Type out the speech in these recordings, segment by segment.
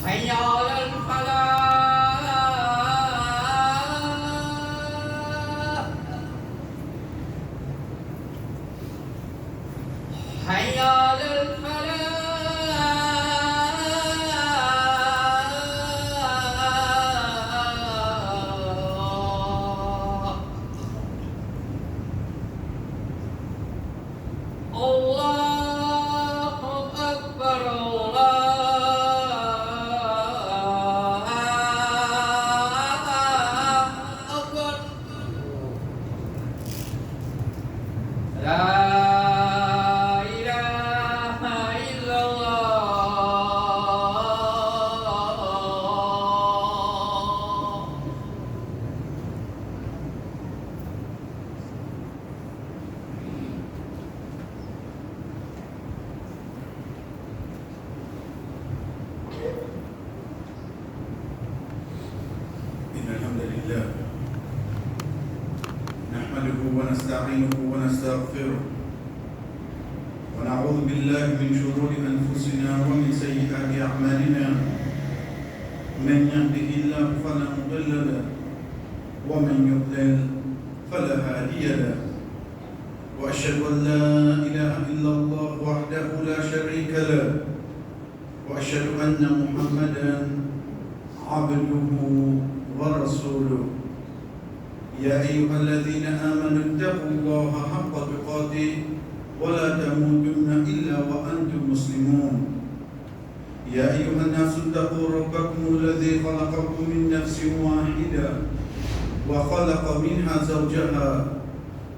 حي على الفلاح حي على الفلاح الله أكبر الله أكبر لا إله إلا الله إن الحمد لله نحمده ونستعينه ونستغفره ونعوذ بالله من شرور أنفسنا ومن سيئات أعمالنا من يهده الله فلا مضل له ومن يضلل فلا هادي له وأشهد أن لا إله إلا الله وحده لا شريك له وأشهد أن محمدا عبده ورسوله يا أيها الذين آمنوا اتقوا الله حق تقاته ولا تموتن إلا وأنتم مسلمون يا أيها الناس اتقوا ربكم الذي خلقكم من نفس واحدة وخلق منها زوجها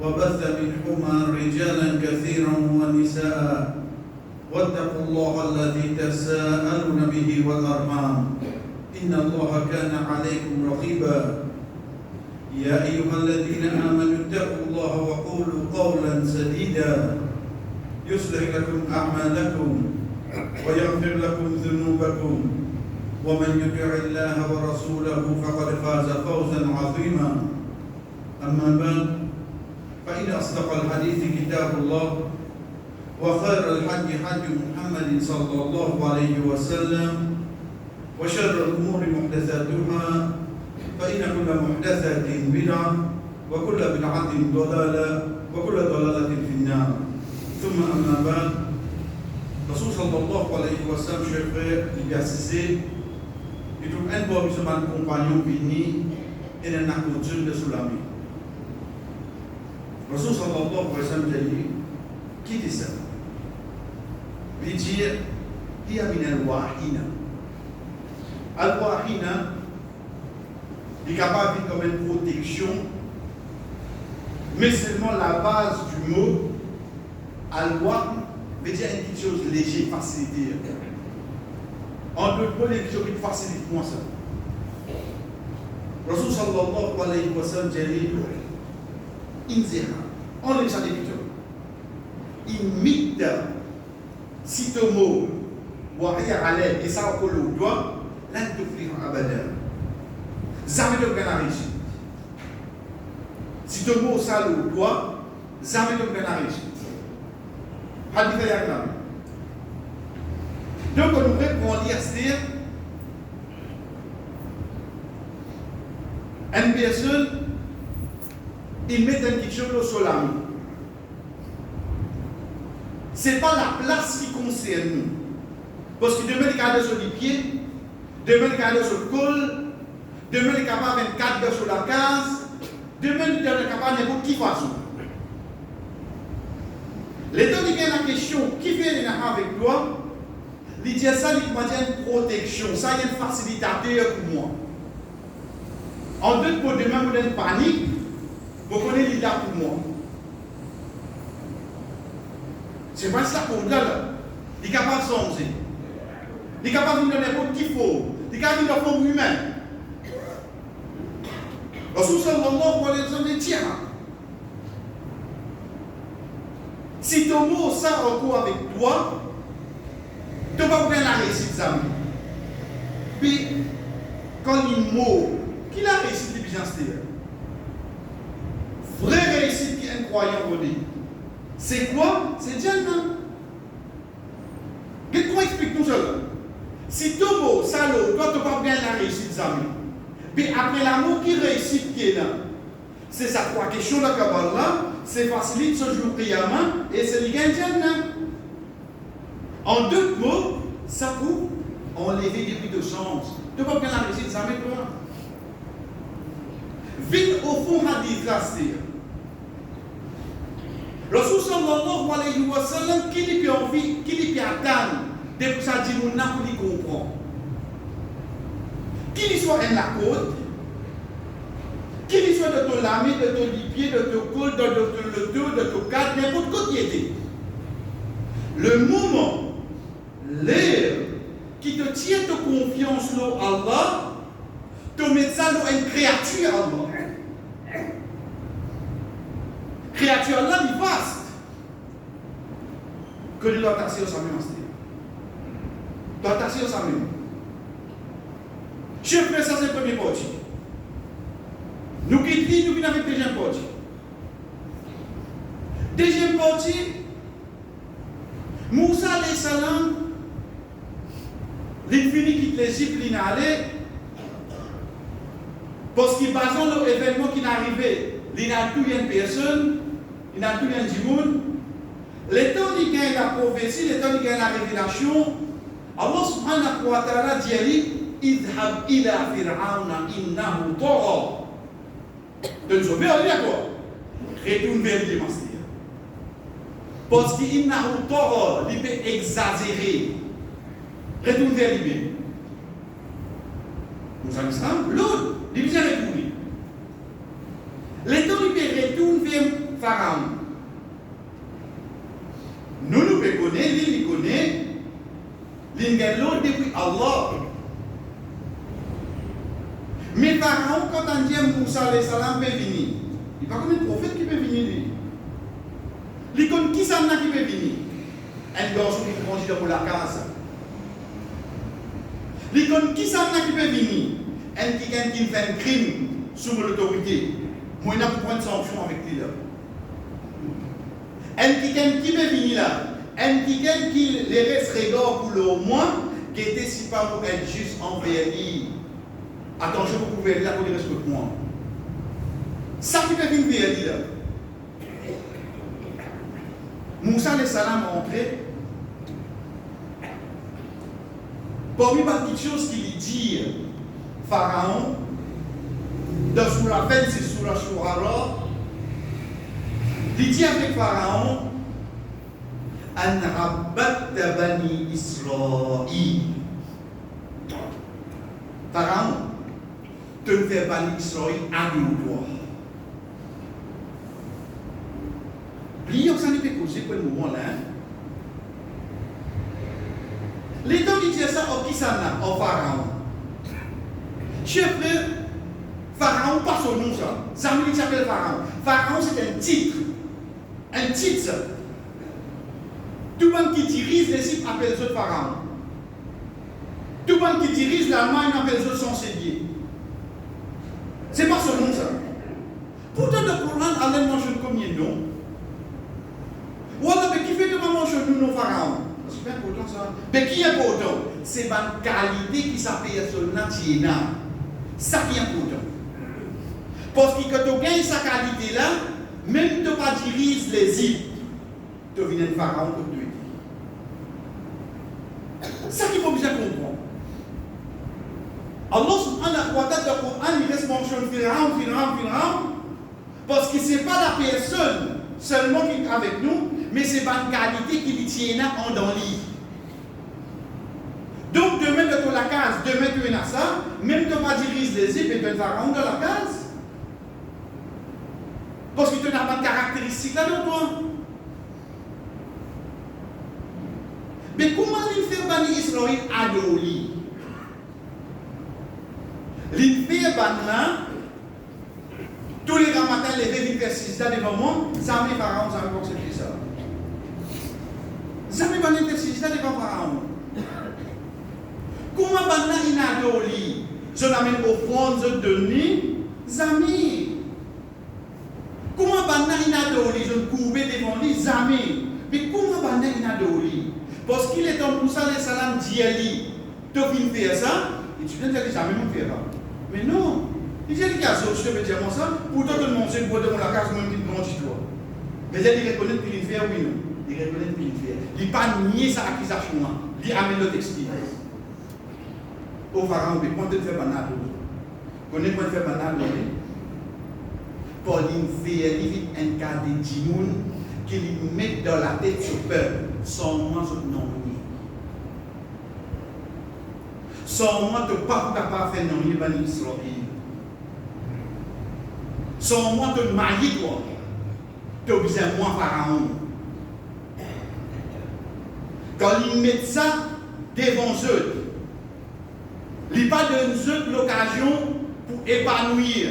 وبث منهما رجالا كثيرا ونساء واتقوا الله الذي تساءلون به والأرحام إن الله كان عليكم رقيبا يا أيها الذين آمنوا اتقوا الله وقولوا قولا سديدا يصلح لكم أعمالكم ويغفر لكم ذنوبكم ومن يطع الله ورسوله فقد فاز فوزا عظيما أما بعد فإن أصدق الحديث كتاب الله وخير الحج حج محمد صلى الله عليه وسلم وشر الأمور محدثاتها فإن كل محدثة بدعة وكل بدعة ضلالة وكل ضلالة في النار ثم أما بعد Rasul sallallahu alayhi wa sallam, chers frères, il a cessé et tout un bon musulman compagnon fini et un accoutume de Soulami. Rasul sallallahu alayhi wa sallam a dit, qui dit ça? Il dit, il y a une al-wahina. Al-wahina est capable de comme une protection, mais seulement la base du mot al-wahina veut dire une petite chose légère, facilitée. En d'autres mots, quelque chose qui facilite moi ça. Rasul sallallahu alayhi wa sallam dit, inzira, on les a dit, imite, si ton mot, wahia alay, et ça au colo, doit, l'un t'offrir abadan. Jamais de gagner réussite. Si ton mot salou, doit, jamais de gagner réussite. Hadith ayakna. Donc on devrait pour lire c'est une personne il met un petit chose au solam. C'est pas la place qui concerne nous. Parce que demain il garde sur les pieds, demain il garde sur le col, demain il est capable de 24 heures sur la case, demain il est capable de n'importe qui façon. L'état qui vient la question, qui vient avec toi, il dit ça, il m'a dit une protection, ça il y a une facilitateur pour moi. En deux mots, demain vous avez une panique, vous connaissez l'idée pour moi. C'est pas ça qu'on a là. Il est capable de songer. Il est capable de nous donner n'importe qu'il faut. Il est capable de nous donner forme humaine. Rasul sallallahu alayhi wa sallam dit, si ton mot ça encore avec toi, tu vas bien la réussite, amis. Puis, quand il mot, qui la réussite de Byzance? Vraie réussite qui est incroyable. C'est quoi? C'est Jannah. Qu'est-ce qu'on explique tout cela? Si Tobo, Salo, toi tu pas bien la réussite, Zami. Puis après l'amour qui réussit, qui est là. C'est ça, trois questions de Kabbalah, c'est facilite ce jour Qiyamah et c'est le gain Jannah. En deux mots, ça pour enlever depuis de sens. Tu pas bien la réussite, Zami, toi. Vite au fond, hadith là, c'est. Rasul sallallahu alayhi wa sallam, qui lui a envie, qui lui a attendre, depuis ça dit mon âme pour lui comprendre. Qui lui soit en la côte, qui lui soit de ton lami, de ton pied, de ton col, de ton dos, de ton cadre, n'importe quoi qui était. Le moment, l'air qui te tient de confiance en Allah, te met ça dans une créature Allah. Créature là, il vaste. Que nous doit tasser au Samuel. Doit tasser au Samuel. Je fais ça, c'est le premier parti. Nous quittons, nous venons avec le deuxième parti. Deuxième parti, Moussa alayhi salam, il finit quitte l'Égypte, il est allé, parce qu'il base sur l'événement qui est arrivé, il n'a plus une personne, il n'a plus un djimoun. Le temps qu'il gagne la prophétie, le temps qu'il gagne la révélation, Allah subhanahu wa ta'ala dit idhab ila fir'auna innahu tagha. De nous sauver, on dit quoi? Retourne vers lui, Mastir. Parce qu'il innahu tagha, il peut exagérer. Retourne vers lui. Nous allons ça, l'autre, il peut retourner. Le temps qu'il peut retourner vers Pharaon. Nous connaissons, lui connaît, l'autre depuis Allah. Mais Pharaon, quand on dit Moussa alayhi salam peut venir, il n'y a pas comme un prophète qui peut venir lui. Il connaît qui ça qui peut venir? Un garçon qui grandit dans la case. Il connaît qui ça qui peut venir? Un qui fait un crime sous l'autorité. Moi, il n'a pas de sanction avec lui là. Un qui peut venir là, un qui les reste regard pour le moins, qui était si pas pour être juste envers lui. Attention, vous pouvez dire qu'on reste pour moi. Ça qui peut venir vers lui là. Moussa alayhi salam est entré. Parmi les petites choses qu'il dit, Pharaon, dans sous la peine, c'est sous la Shurara. Il dit avec Pharaon, An rabbatta bani Israël. Pharaon, te fais bani Israël à toi. Plions que ça n'est pas causé pour le moment là. Les temps qui disent ça, au qui ça n'a, au Pharaon. Chef frère, Pharaon, pas son nom ça. Zamili s'appelle Pharaon. Pharaon, c'est un titre. Un titre. Tout le monde qui dirige l'Égypte appelle ce Pharaon. Tout le monde qui dirige l'Allemagne appelle ce chancelier. C'est pas son nom ça. Pourtant, le Coran a l'air mentionné comme il nom. Voilà, mais qui fait de maman mentionner non Pharaon? C'est pas important ça. Mais qui est important? C'est ma qualité qui s'appelle sur Natiena. Ça qui est important. Parce que quand tu gagnes sa qualité là, même tu pas diriger les îles, tu viens de Pharaon comme tu es. Ça qu'il faut bien comprendre. Allah subhanahu wa ta'ala, le Coran, il reste mentionné Pharaon, parce que ce n'est pas la personne seulement qui est avec nous, mais c'est ma qualité qui lui tient en dans l'île. Donc demain tu es la case, demain tu es là ça, même tu pas diriger les îles, mais tu es Pharaon dans la case. Parce que tu n'as pas de caractéristiques là dans toi. Mais comment il fait Bani Israël adoli? Il fait Bani tous les ramatins, les réveils là devant moi, ça met Pharaon, ça me accepter ça. Ça met Bani là devant Pharaon. Comment Bani il adoli? Je l'amène offrande, je donne, Zami. Comment Bana inadoli, je me courbais devant lui, jamais. Mais comment Bana inadoli? Parce qu'il est en Moussa alayhi salam d'Yali. tu viens faire ça, et tu viens de dire jamais nous faire. Mais non, il dit qu'il y a ça, je te peux dire ça, pourtant tout le monde sait que pour la case, même qui grandit toi. Mais il reconnaît qu'il fait, oui, non. Il reconnaît qu'il fait. Il n'a pas nié sa accusation, il amène le texte. Au pharaon, mais quand tu fais banal, connais quand tu fais banal, Pauline fait un cas de Djimoun qui lui met dans la tête sur peur, sans moi, je n'en ai. Sans moi, tu n'es pas capable de faire non, il va nous Israël. Sans moi, tu es marié, toi. Tu es besoin de moi, pharaon. Quand ils mettent ça devant eux, il n'y a pas de l'occasion pour épanouir.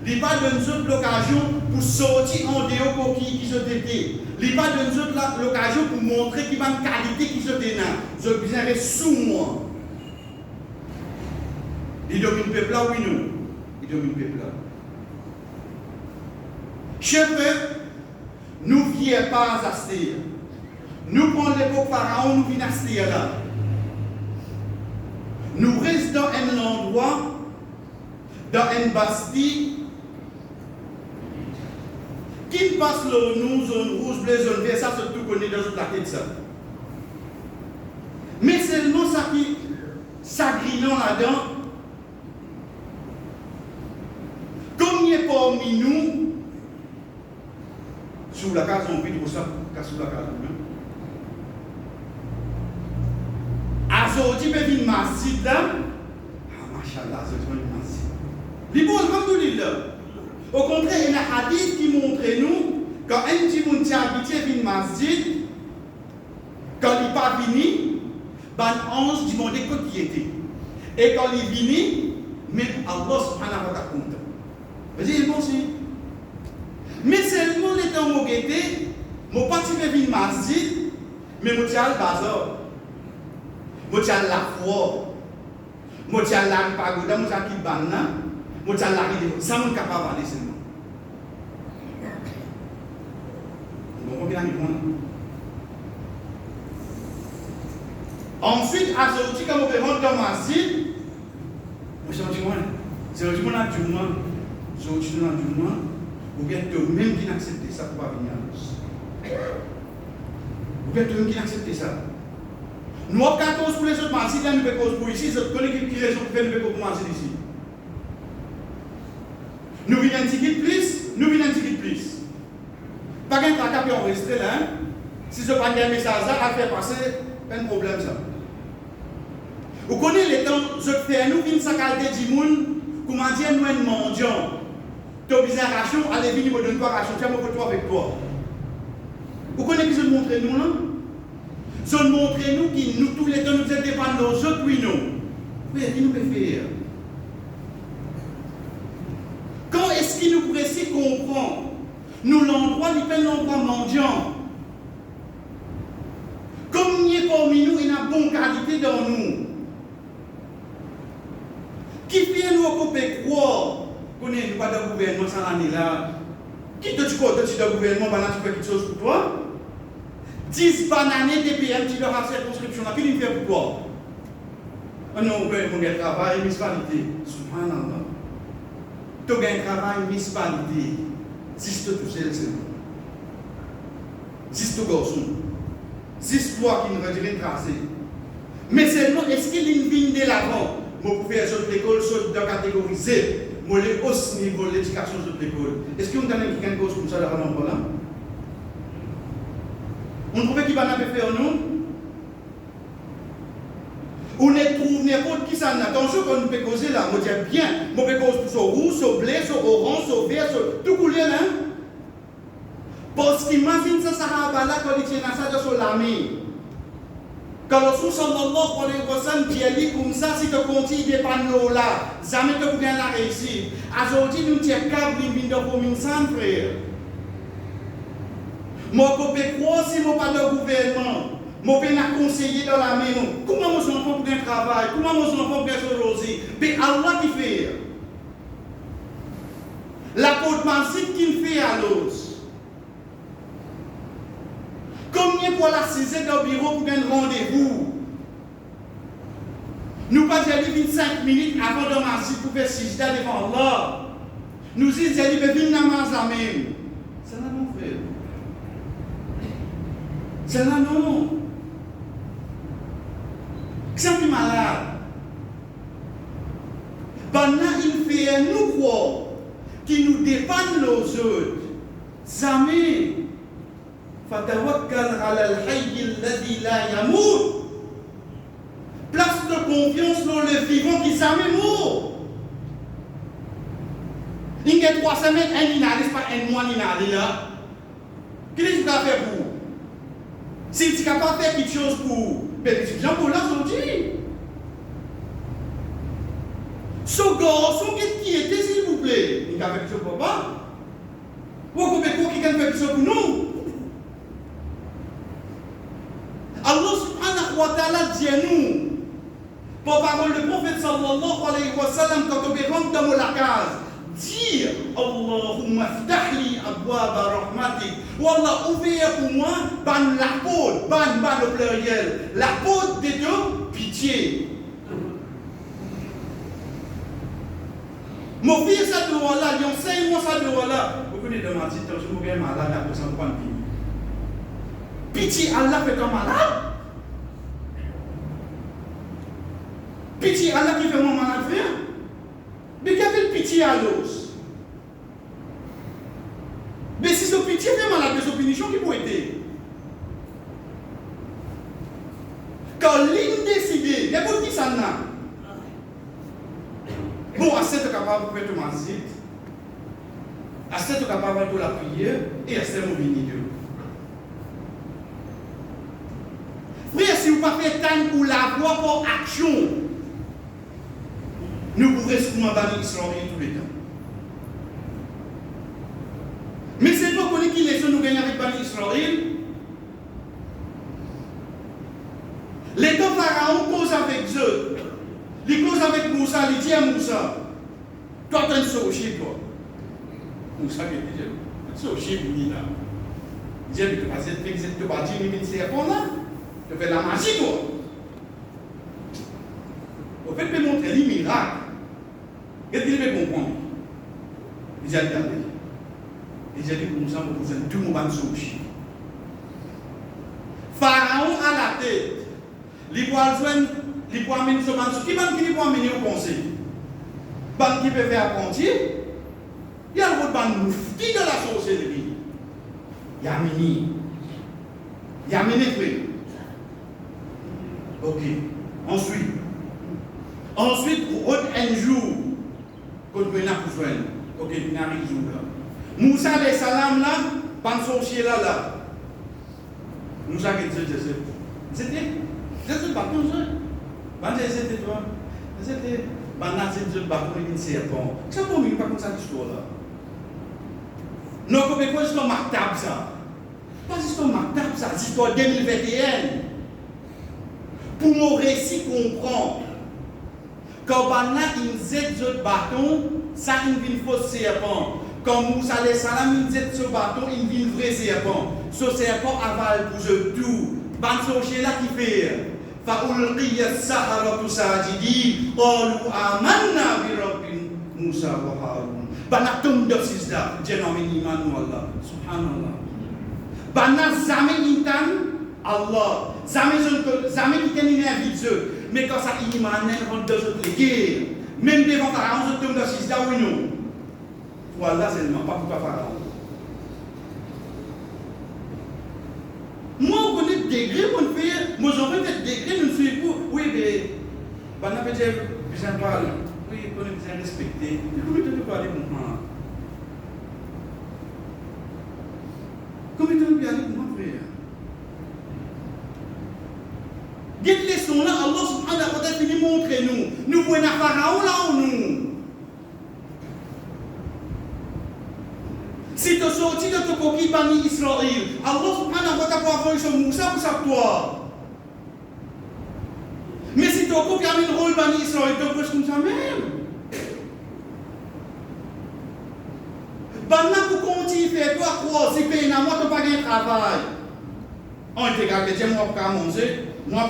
Il n'y a pas de l'occasion pour sortir en dehors pour qui se dété. Il n'y a pas de l'occasion pour montrer qu'il y a une qualité qui se déna. Je besoin de sous moi. Il domine le peuple là, oui, non. Il domine le peuple là. Chef, nous ne viens pas à Astir. Nous prenons l'époque pharaon, nous venons à Astir là. Nous restons dans un endroit, dans une bastille, qui passe le nous, zone rouge, bleu, zone vert, ça c'est tout connu dans la tête ça. Mais seulement ça qui s'agrinant là-dedans, comme il est parmi nous, sous la case, on vit pour ça, sous la case. Aujourd'hui, il y a une masjid là. Ah, machallah, c'est une masjid. Il bon, alhamdoulilah. Au contraire, il y a un hadith qui montre nous, quand un petit monde qui habite une masjid, quand il n'est pas venu, ben ange demandait quoi qui était. Et quand il est venu, même Allah subhanahu wa ta'ala compte. Vous voyez, bon, si. Mais seulement les temps où j'étais, je ne suis pas venu une masjid, mais je suis allé au bazar. Je suis allé à la foi. Je suis allé à la pagoda, je suis allé à la kibana, je suis allé à la rideau. Ça, je suis capable d'aller seulement. Vous comprenez? Ensuite, à sortir, quand on rentre dans ma masjid, je suis dit, c'est un jour, ou bien toi-même qui n'acceptes ça pour pas venir à nous. Ou bien toi-même qui n'acceptes ça. Nous avons 14 pour les autres masjids, nous avons cause pour ici, vous connaissez qui raison pour faire nous pour masjid ici. Nous venons un petit plus. Pas qu'un tracas qui est enregistré là, si ce n'est pas un message là, à faire passer, un problème ça. Vous connaissez les temps, je fais nous une sacalité d'imoun, comment dire, nous un mendiant. Tu as besoin de ration, allez venir me donner quoi ration, tiens, moi, toi avec toi. Vous connaissez qui se montre nous là? Se montre nous qui, nous tous les temps, nous sommes dépendants aux autres, oui, non. Mais qui nous peut faire? Quand est-ce qu'il nous pourrait s'y comprendre? Nous, l'endroit, il fait l'endroit mendiant. Comme il est parmi nous, il a une bonne qualité dans nous. Qui fait nous qu'on peut croire qu'on n'est pas de gouvernement sans l'année là? Qui te dit quoi? Tu es de gouvernement, tu fais quelque chose pour toi? 10 bananes DPM, tu leur as circonscription là, qui lui fait pour toi? Non, on a un travail, municipalité. Subhanallah. Tu as un travail, municipalité. Juste tout seul, c'est bon. Juste tout garçon. Juste toi qui nous redirait tracé. Mais seulement, est-ce qu'il y a une ligne de l'avant? Je peux faire sur l'école, sur la catégorie Z. Je vais aussi niveau de l'éducation sur l'école. Est-ce qu'on a quelque chose comme ça là? On trouve qu'il va faire nous? On trouve n'importe qui ça n'a. Attention qu'on peut causer là. On dit bien. On peut causer sur rouge, sur blé, sur orange, sur vert, sur tout couleur là. Parce qu'imagine ça, ça va là quand il tient ça sur l'armée. Quand le Rasul sallallahu alayhi wa sallam dit comme ça, si tu continues de prendre là, jamais tu pourras la réussir. Aujourd'hui, nous sommes câbles de pour 1500 frères. Moi, je peux croire si je n'ai pas de gouvernement. Je peux conseiller dans la maison. Comment mon enfant peut travailler? Comment mon enfant peut se loger? Mais Allah qui fait. La porte massive qui fait à l'autre. Combien pour la saisir dans le bureau pour un rendez-vous? Nous pas dire 25 minutes avant de marcher pour faire sijda devant Allah. Nous disons que nous namaz la même. C'est là non, frère. C'est là non. C'est un malade. Pendant il fait nous croire qui nous dépendent les autres. Jamais. Fatawakkal ala al-hayy alladhi la yamut. Place de confiance dans le vivant qui jamais mort. Il y a 3 semaines, un n'arrive pas un mois n'arrive là. Qu'est-ce que tu as fait pour? Si tu n'as pas fait quelque chose pour, ben tu viens pour là aujourd'hui. Ce garçon qui était, s'il vous plaît, il a fait quelque chose pour papa. Ou qui a fait quelque chose pour nous. Allah subhanahu wa ta'ala dit à nous, par parole du prophète sallallahu alayhi wa sallam, quand on rentre dans la case, dire Allahumma ftahli abwaba rahmatik. Wallah, ouvert pour moi, ban la peau, ban au pluriel, la peau des deux, pitié. Mon fils, ça doit là, il enseigne moi ça doit là. Vous venez de ma petite, je me regarde malade, après ça, pas de pitié, Allah fait un malade. Pitié, Allah qui fait mon malade faire. Mais qu'il y avait pitié à l'os. Mais si ce pitié fait malade, des opinions qui pourraient être. Quand l'île décide, il y a beaucoup qui s'en a. Bon, assez de capable de faire tout mazit. Assez de capable de faire la prière et assez de venir Dieu. Mais si vous ne pouvez pas faire pour la voix pour action, nous pouvons rester dans Israël tout le temps. Mais c'est nous connaissons qui les nous gagnons avec Bani Israël. Les deux pharaons causent avec eux. Ils causent avec Moussa, ils disent à Moussa, toi tu es un sauché, toi. Moussa qui dit, un sauché, il dit là. Il dit, tu vas être fait que tu vas dire, mais c'est là. Tu fais la magie, toi. Au fait, tu peux montrer les miracles. Qu'est-ce qu'il veut comprendre? Il a regardé. Il a dit pour nous, tout le monde va sauver. Pharaon à la tête. Il peut amener ce banc. Qui peut amener au conseil? Ban qui peut faire apprenti? Il y a le ban moufti de la sorcellerie. Il y a mini. Il y a mini frère. Ok. Ensuite, un jour. Quand on a besoin, ok, il y a un jour là. Moussa alayhi salam là, pas sorcier là. Moussa qui dit, c'était pas tout ça. C'était toi. C'était, c'est le bâton de serpent. C'est pas pas comme ça l'histoire là. Non, comme quoi c'est un maktab ça. Pas c'est un maktab ça, c'est l'histoire 2021. Pour mon récit comprendre. Quand il zède ce bâton, ça il vient faux serpent. Quand Moussa alayhi salam il zède ce bâton, il vient vrai serpent. Ce serpent avale pour eux tout. Ban sorcier là qui fait. فألقي السحرة ساجدين قالوا آمنا برب موسى وهارون. Banatum de sisda, jenomin iman Allah. Subhanallah. Bana jamais intan Allah. Jamais qui t'en invite. Mais quand ça iman rentre dans notre guerre, même devant Pharaon, je tombe dans sisda ou non. Voilà seulement, pas pour Pharaon. Moi, on connaît des degrés, on fait, moi j'en fais des degrés, nous suivons pour, oui, mais, on a peut-être besoin de parler, oui, on a besoin de respecter, comment tu peux parler pour moi? Comment tu peux parler pour moi, frère? Cette leçon-là, Allah subhanahu wa ta'ala finit montrer nous pouvons faire Pharaon là ou nous? Si tu es sorti de ton coquille Bani Israël, Allah subhanahu wa ta'ala peut avoir sur Moussa pour ça toi. Mais si tu as copié un rôle Bani Israël, tu peux comme ça même. Bana pour continuer faire toi croire, si tu n'as pas de travail. On te regarde, moi, je vais manger, moi,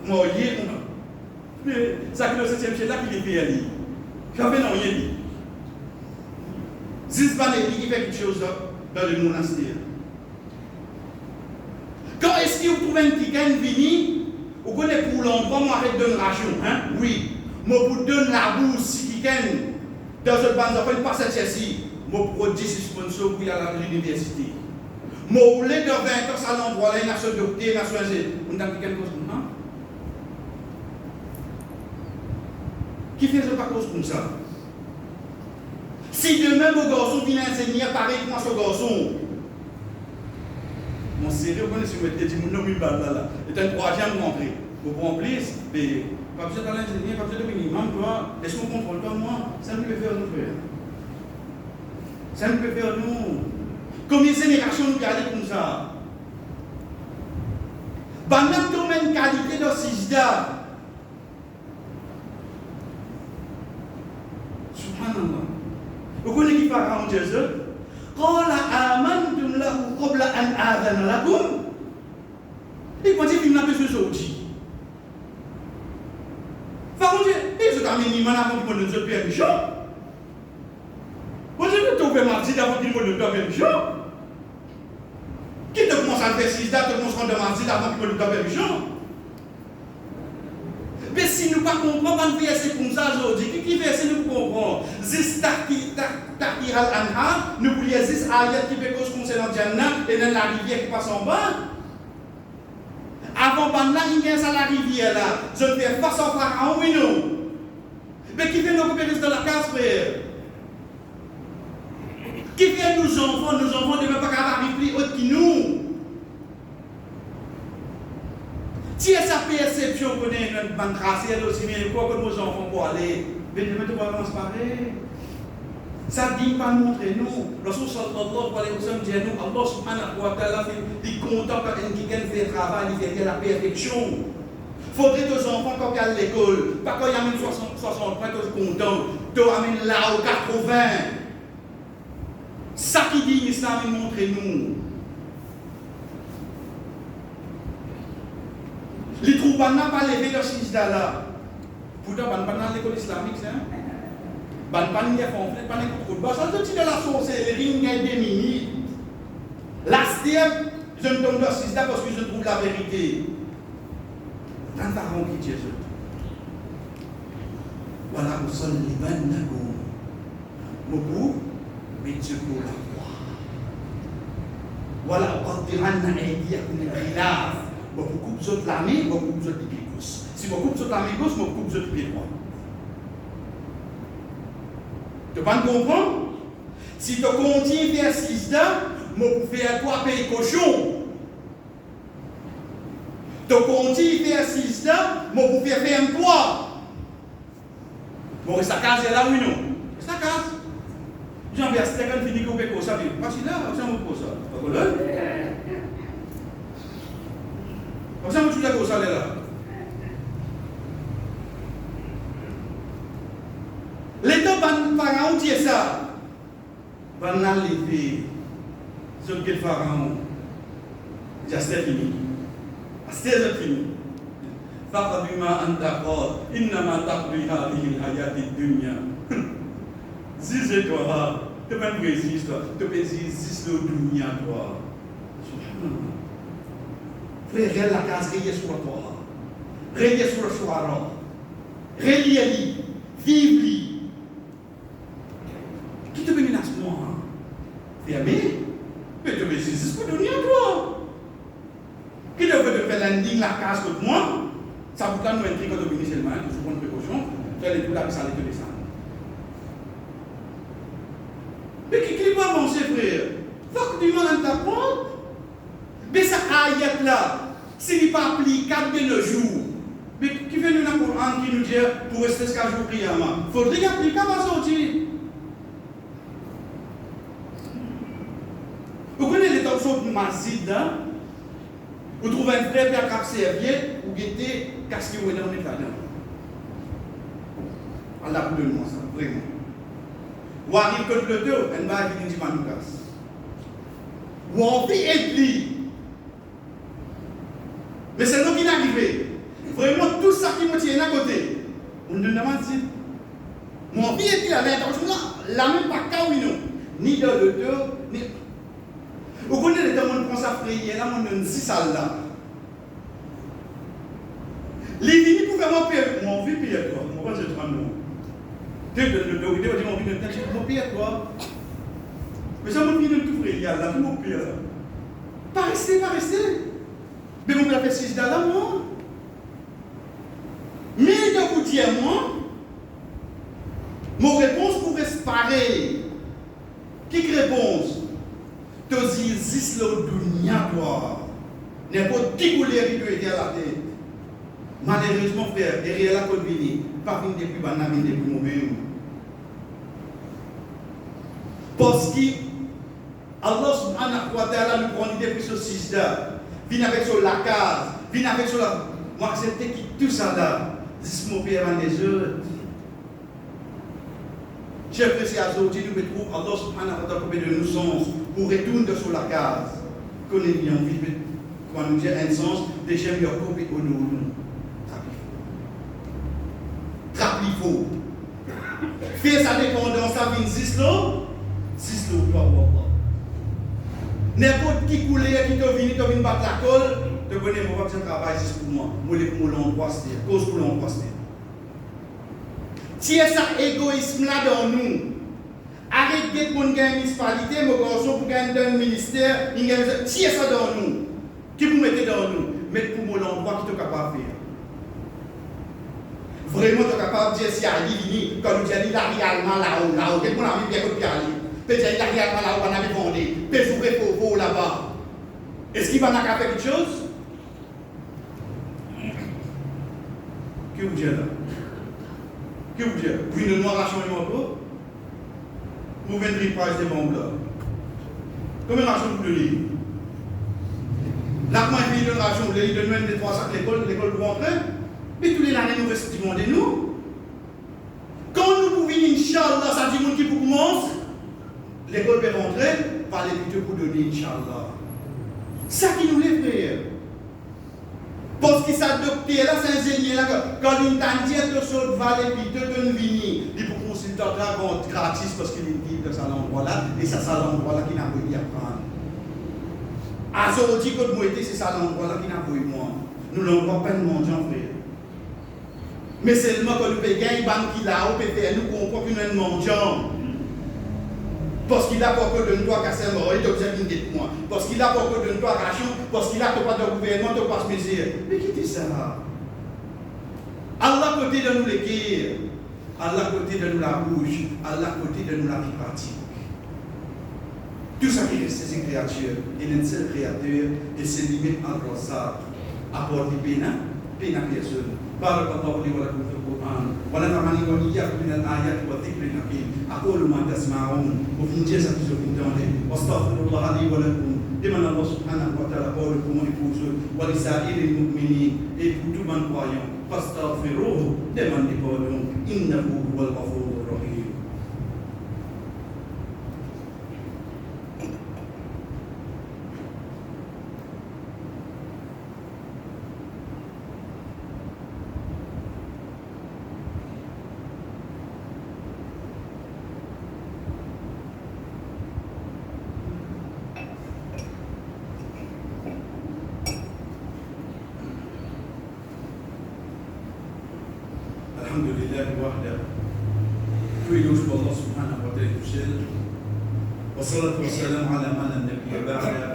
je vais mourir. Mais ça que le 7e siècle là qui est fait ali. J'avais non rien dit. Zizban qui fait quelque chose dans le monastère. Quand est-ce que vous trouvez un petit gain vini, vous connaissez pour l'endroit, moi arrête de donner l'argent, hein? Oui. Moi pour donner la bourse, si qui gagne, dans une bande d'enfants, pas cette ci moi pour 10 sponsors pour y aller à l'université. Moi, au lieu de 20 ans, à l'endroit là, il y a un docteur, il y a un on a quelque chose comme ça. Qui fait ça pas cause comme ça? Si demain, vos garçons viennent enseigner pareil que moi, ce garçon, mon sérieux, vous connaissez, vous dit, mon nom, il va là. C'est un troisième rentré. Vous comprenez, mais pas besoin d'aller enseigner, pas besoin de minimum, toi, laisse-moi contrôler, toi, moi, ça ne peut faire nous faire. Ça ne peut faire nous. Combien de générations nous gardons comme ça? Pendant que tu as une qualité de sijda, subhanallah. Vous connaissez qui Pharaon Jésus? قال آمنتم له قبل أن آذن لكم. Et quand il n'a pas besoin de sortir. Pharaon dit, et je t'amène une avant qu'il me donne permission. Quand je te trouve mardi avant qu'il me donne permission. Qui te commence à faire 6 dates, te commence à demander mardi avant qu'il me donne permission. Mais si nous ne comprenons pas un verset comme ça aujourd'hui, qui verset nous comprenons? Zis Tahir al-Anha, nous voulons zis ayat qui fait cause concernant Jannah et dans la rivière qui passe en bas. Avant Banna, il y a ça la rivière là. Je ne fais pas sans Pharaon, oui non. Mais qui fait nos coopérations dans la case, frère? Qui fait nos enfants ne peuvent pas arriver plus haut que nous. Si sa perception connaît notre banque tracée, elle aussi bien quoi que nos enfants pour aller. Mais demain, tu vas pareil. Ça dit pas montrer nous. Lorsqu'on sallallahu alayhi wa sallam dit à nous, Allah subhanahu wa ta'ala est content quand quelqu'un fait le travail, il fait la perfection. Il faudrait que nos enfants, quand ils sont à l'école, pas quand ils amènent 60 points, ils sont contents, ils amènent là au 80. Ça qui dit l'islam, il montre nous. Les troupes n'ont pas levé leur sijda là. Pourtant, ils n'ont pas dans l'école islamique, hein? Ils n'ont pas de conflit, pas de contrôle. Ça veut dire que la sorcellerie, il y a des minutes. La step, je ne tombe leur sijda parce que je trouve la vérité. Tant d'argent qui tient ce voilà, nous sommes les bandes. Beaucoup, mais Dieu pour la foi. Voilà, on dirait un idée comme un khilaf. Beaucoup de autres l'année, beaucoup de autres pieds gauche. Si beaucoup de autres l'année gauche, beaucoup de autres pieds droit. Tu vas comprendre? Si tu continues à faire 6 ans, je peux faire 3 pays cochons. Tu continues à faire 6 ans, je peux faire un poids. Bon, ça casse là, oui, non? Ça casse. Jean-Pierre, c'est quand tu dis qu'on fait ça, mais pas si là, on s'en va ça. Pas là? On s'en va tout là, ça là. L'état Pharaon dit ça. Van lever. Sur quel Pharaon? C'est fini. C'est fini. فقد بما أنت قال إنما تقضي هذه الحياة الدنيا. Zise-toi, tu peux me résister, tu peux résister au dunya, toi. Subhanallah. Frère, regarde la case, regarde sur toi. Regarde sur le soir. Relis-lui, vive-lui. Qui te menace, moi? Fermé? Mais tu peux résister pour le dunya, toi. Qui te veut te faire landing la case contre moi? Ça vous donne un truc quand vous venez seulement, toujours prendre précaution, faire les tout là, ça allait te descendre. Mais qui va avancer, frère? Faut que tu demandes ta compte. Mais ça ayat là, s'il n'est pas applicable de nos jours, mais qui fait nous dans le Coran qui nous dit pour rester jusqu'à jour prièrement, il faudrait qu'il applicable à sortir. Vous connaissez les torsions de Mazid là? Vous trouvez un frère qui a cap serviette ou qui était casqué ou dans les cadans. Allah vous donne moi ça, vraiment. Ou arrive que le deux, elle va venir dire Manoukas. Ou on fait être mais c'est nous qui n'arrivons. Vraiment, tout ça qui me tient à côté. On ne demande pas. Mon vie est à l'intention là, la même pas qu'à non. Ni dans le deux, ni. Vous connaissez les temps où on prend sa prière, là, on a une 6 salles là. Les vignes pour faire mon pire, mon vie pire toi. Mon pas c'est 30 mots. Tu donnes le dos, il dit mon vie de temps, mon pire toi. Mais ça, mon vie de tout frère, il y a là, tout mon pire là. Pas rester, pas rester. Mais vous me l'avez fait 6 là, moi. Mais de vous dire, moi, mon réponse pour rester pareil. Quelle réponse? Tu dis, zis le dunia, toi. N'importe qui couleur qui doit être à la tête. Malheureusement, frère, derrière la côte vini, pas venir depuis banane, depuis moi-même. Parce que Allah subhanahu wa ta'ala nous prend depuis ce 6 là. Vient avec sur la case, vient avec sur la. Moi, accepter qui tout ça là. Dis mon père en des autres. Chers frères et sœurs, aujourd'hui nous retrouvons Allah subhanahu wa ta'ala de nous sens pour retourner sur la case. Qu'on ait bien envie de quand nous dire un sens, des chefs leur copie au nous. Trapifo. Faire sa dépendance à 26 lots, 6 lots, toi, n'importe qui couleur qui te vient battre la colle, te connais, moi, je travaille ici pour moi. Moi, pour l'endroit, c'est cause pour l'endroit, c'est. Si ça égoïsme là dans nous, arrêtez pour gagner une municipalité, mon garçon pour gagner un ministère, si ça dans nous, qui vous mettez dans nous, mettez pour l'endroit qui est capable de faire. Vraiment, tu es capable de dire si Ali vini, quand nous disons il a réellement là-haut, quelqu'un a mis bien que Ali. Peut-être il a réellement là-haut, on avait vendu, peut-être ouvrir pour là-bas. Est-ce qu'il va faire quelque chose? Que vous dites là? Que vous dites? Vous venez de noir à changer mon pot? Vous venez de price des bombes là? Combien d'argent vous donnez? Là, quand il donne l'argent, il donne même des 3 sacs l'école pour rentrer. Mais tous les années, nous restons de nous. Quand nous pouvons venir, Inch'Allah, ça dit monde qui commence, l'école peut rentrer, par les plutôt pour donner, Inch'Allah. Ça qui nous les fait. Parce qu'il s'adopte là, c'est un ingénieur là, quand il t'a dit que ce va les plutôt de nous venir, il faut consulter là gratis parce qu'il est dit que ça l'endroit là, et ça, c'est l'endroit là qui n'a pas eu à prendre. À ce moment-là, quand moi été, c'est ça l'endroit là qui n'a pas eu moi. Nous l'envoie pas de mendiant, frère. Mais seulement quand nous payons une banque qui l'a au PPL, nous comprenons qu'il y a un mendiant. Parce qu'il a pas que de nous à casser mort, il t'observe une de moi. Parce qu'il a pas que de nous à cachon, parce qu'il a pas de gouvernement, tu passes mesure. Mais qui dit ça? Allah côté de nous l'équerre, Allah côté de nous la bouche, Allah côté de nous la vie pratique. Tout ça qui reste, c'est une créature. Il est un seul créateur et c'est limite en ça. Apporter péna personne. بارك الله لي ولكم في القرآن ونفعني وإياكم من الآيات والذكر الحكيم أقول ما تسمعون وفي جزاء واستغفر الله لي ولكم لمن الله سبحانه وتعالى قولكم ولسائر المؤمنين et pour tout bon croyant فاستغفروه demandez pardon إنه هو الغفور الرحيم. Alhamdulillah wahda. Puis nous Allah subhanahu wa ta'ala seul. Wa salatu wa salam ala man an-nabiy ba'da.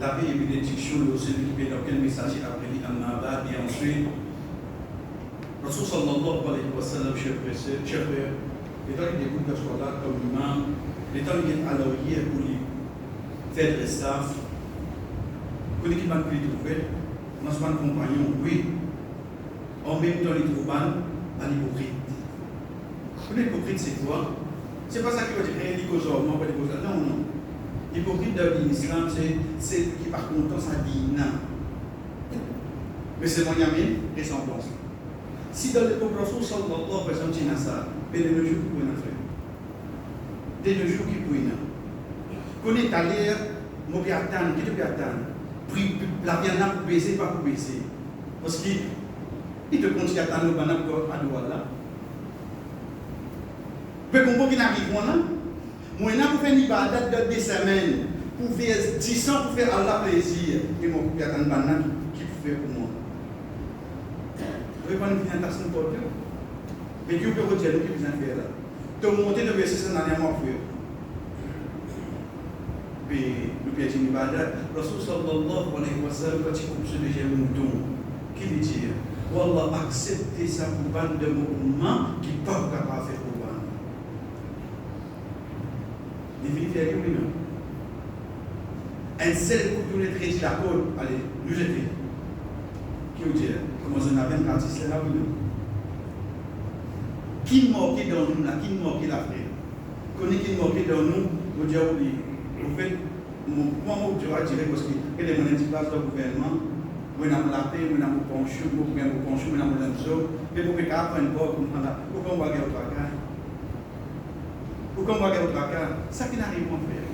La paix et bénédiction de celui qui dans quel message après dit amma ba'd et ensuite Rasul sallallahu alayhi wa sallam chef frère les temps qui découlent de soit là comme imam les temps qui est à l'oreille pour lui faire le staff pour l'équipe qui peut trouver dans son compagnon oui en même temps les trouvent à l'hypocrite. L'hypocrite, c'est quoi? C'est pas ça qui va dire rien dit aux hommes, non, pas des causes. Non, non. L'hypocrite dans l'islam, c'est qui par contre ça dit non. Mais c'est mon ami, ressemblance. Si dans le peuple Rasul sallallahu alayhi wa sallam, tu as ça, mais de nos jours qui pouvez faire. De nos jours qui pouvez faire. Quand on est à l'air, on peut attendre, qui peut attendre? La viande pour baisser, pas pour baisser. Parce qu'il te continue à attendre le banane à Douala. pouvez comprendre qu'il n'arrive pas là. Moi, je pour faire une ibadat de 2 semaines, pour faire 10 ans, pour faire Allah plaisir. Et moi, je vais attendre qui peut faire pour moi. Vous ne pouvez pas nous finir personne pour Dieu. Mais Dieu peut retirer nous qui vous en faire là. Tout le monde est de verset dans les mois. Puis, nous pouvons dire une ibadat. Rasul sallallahu alayhi wa sallam, quand il coupe ce deuxième mouton, qui lui dit Wallah, acceptez ça pour bande de mouvements qui ne peuvent pas faire pour bande. Il finit faire oui, non. Un seul coup de traité la côte, allez, nous jeter. Qui vous dit comment on a 24 c'est là, oui, non. Qui manquait dans nous là, qui manquait l'Afrique. Connaît qui manquait dans nous, vous dites oui. Vous faites, moi, je vais dire parce que les gens qui passent dans le gouvernement, vous avez la paix, vous avez la pension, vous avez la pension, vous avez la zone, mais vous pouvez apprendre pas pour prendre. Pourquoi on va gagner au tracas? Pourquoi on va gagner au tracas? Ça qui n'arrive pas à faire.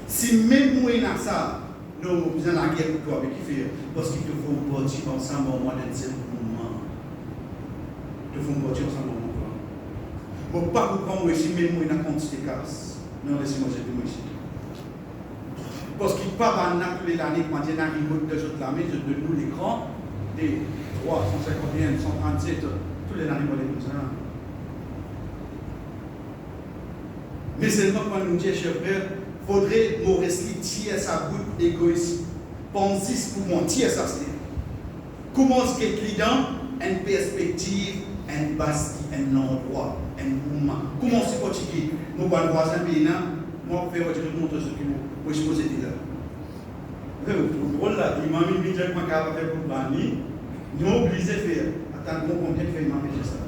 Si même nous avons ça, nous avons besoin de la guerre pour toi, mais qui fait? Parce qu'il te faut bâtir ensemble au moins d'un seul moment. Il te faut bâtir ensemble au moment. Bon, pas pour prendre ici, même nous avons quantité de casse. Non, laissez-moi dire ici. Parce qu'il ne peut pas tous les années, quand il y a un remote de l'autre l'armée, je donne nous l'écran des 351, 137, tous les années, on est comme ça. Mais seulement quand nous disons, chers frères, il faudrait nous rester tirer sa goutte d'égoïsme. Pensez pour moi, tirer ça, c'est. Comment est-ce qu'il y a une perspective, un basti, un endroit, un mouvement? Comment c'est portugais? Nous, quand nous voisins pays, moi, je vais vous montrer ce que vous supposez dire là. Vous voyez là, il m'a mis une vidéo pour faire pour Bani. Nous obligés de faire. Attends, combien de fois il m'a fait ça?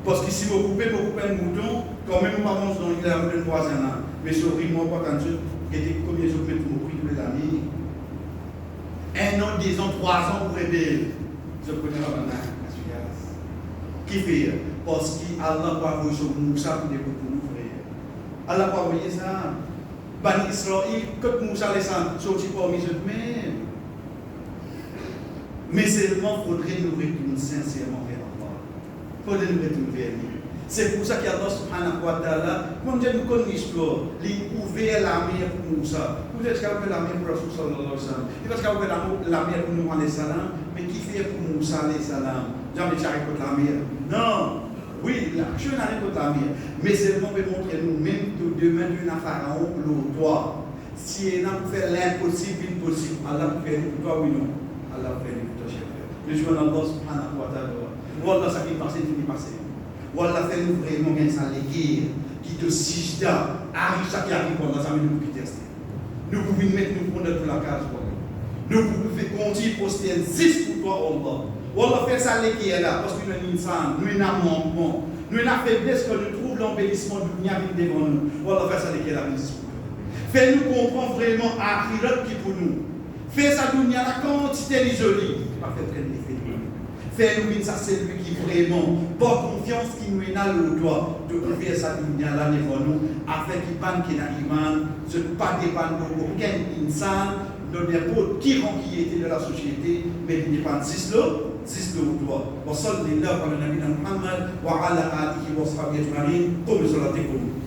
Parce que si vous coupez un mouton, quand même, on avance dans le voisin là. Mais sur le moi, pas quand je était combien de jours que vous pris tous les amis. 1 an, 2 ans, 3 ans pour rebelle. Je connais la banane, qui fait? Parce qu'Allah va vous sur Moussa pour des pour nous, frère. Allah va envoyer ça. Bani Israël, quand Moussa les sorti parmi eux-mêmes. Mais seulement il faudrait nous retourner sincèrement vers Allah. Il faudrait nous retourner vers lui. C'est pour ça qu'Allah subhanahu wa ta'ala, quand Dieu nous connaît l'histoire, il a ouvert la mer pour Moussa. Vous êtes capable de la mer pour Rasul sallallahu alayhi wa sallam. Il va capable de la mer pour nous alayhi salam. Mais qui fait pour Moussa alayhi salam? Jamais j'arrive contre la mer. Non. Oui, je n'arrive contre la mer. Mais seulement pour montrer nous-mêmes que demain, Dieu n'a pas Pharaon pour toi. Si il a pour faire l'impossible, l'impossible, Allah peut faire pour toi, oui, non. Allah peut faire pour toi, cher frère. Je suis en Allah subhanahu wa ta'ala. Voilà ça qui est passé, tout est passé. Voilà, fait-nous vraiment gagner ça, les guerres, qui te sijda, arrive ça qui arrive, voilà, ça nous pouvons tester. Nous pouvons mettre nous prendre toute la case, voilà. Nous pouvons faire continuer poster 6 pour toi, Allah. Voilà, faire ça, les guerres là, parce que nous sommes insanes, nous sommes manquement, nous sommes la faiblesse que nous trouvons l'embellissement du bien devant nous. Voilà, faire ça, les guerres là, 6 pour toi. Fais-nous comprendre vraiment à Akhirat qui pour nous. Fais ça, nous, il y a la quantité de jolie. Pas faire très d'effet. Fais-nous ça, c'est lui qui vraiment porte confiance qui nous a le droit de ouvrir sa lumière là devant nous, afin qu'il panne qu'il a iman, ce pas dépendre d'aucun insan, de n'importe qui était de la société, mais il dépend de 6 de toi. Wa sallallahu ala nabina Muhammad wa ala alihi wa sahbihi ajma'in. Qum salatikum.